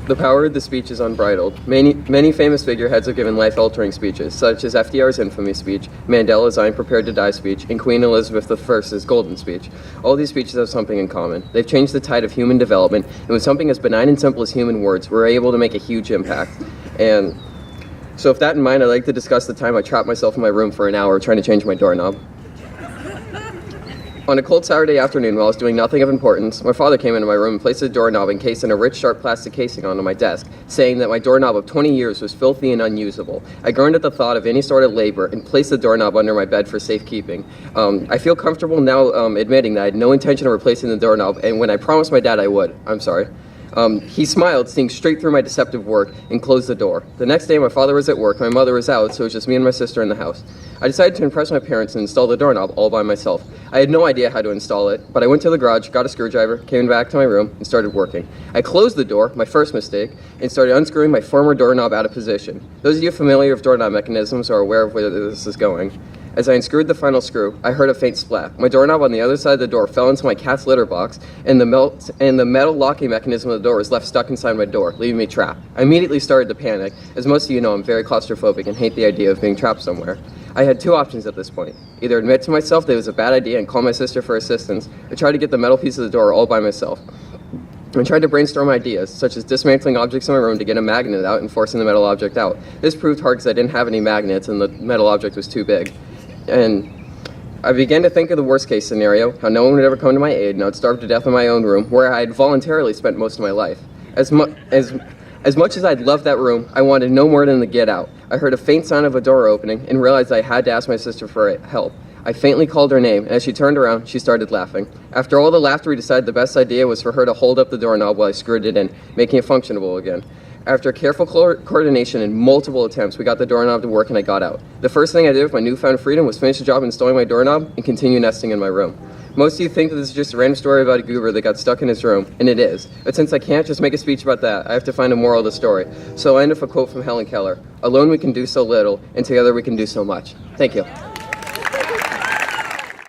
The power of the speech is unbridled. Many famous figureheads have given life-altering speeches, such as FDR's infamous speech, Mandela's "I am prepared to die" speech, and Queen Elizabeth I's golden speech. All these speeches have something in common. They've changed the tide of human development, and with something as benign and simple as human words, we're able to make a huge impact. And so with that in mind, I'd like to discuss the time I trapped myself in my room for an hour trying to change my doorknob. On a cold Saturday afternoon, while I was doing nothing of importance, my father came into my room and placed a doorknob encased in a rich, sharp plastic casing onto my desk, saying that my doorknob of 20 years was filthy and unusable. I groaned at the thought of any sort of labor and placed the doorknob under my bed for safekeeping. I feel comfortable now admitting that I had no intention of replacing the doorknob, and when I promised my dad I would. I'm sorry. He smiled, seeing straight through my deceptive work, and closed the door. The next day, my father was at work, my mother was out, so it was just me and my sister in the house. I decided to impress my parents and install the doorknob all by myself. I had no idea how to install it, but I went to the garage, got a screwdriver, came back to my room, and started working. I closed the door, my first mistake, and started unscrewing my former doorknob out of position. Those of you familiar with doorknob mechanisms are aware of where this is going. As I unscrewed the final screw, I heard a faint splat. My doorknob on the other side of the door fell into my cat's litter box, and the metal locking mechanism of the door was left stuck inside my door, leaving me trapped. I immediately started to panic. As most of you know, I'm very claustrophobic and hate the idea of being trapped somewhere. I had two options at this point. Either admit to myself that it was a bad idea and call my sister for assistance, or try to get the metal piece of the door all by myself. I tried to brainstorm ideas, such as dismantling objects in my room to get a magnet out and forcing the metal object out. This proved hard because I didn't have any magnets and the metal object was too big. And I began to think of the worst case scenario, how no one would ever come to my aid and I would starve to death in my own room, where I had voluntarily spent most of my life. As much as I'd loved that room, I wanted no more than to get out. I heard a faint sound of a door opening and realized I had to ask my sister for help. I faintly called her name, and as she turned around, she started laughing. After all the laughter, we decided the best idea was for her to hold up the doorknob while I screwed it in, making it functionable again. After careful coordination and multiple attempts, we got the doorknob to work and I got out. The first thing I did with my newfound freedom was finish the job installing my doorknob and continue nesting in my room. Most of you think that this is just a random story about a goober that got stuck in his room, and it is. But since I can't just make a speech about that, I have to find a moral of the story. So I'll end with a quote from Helen Keller. "Alone we can do so little, and together we can do so much." Thank you.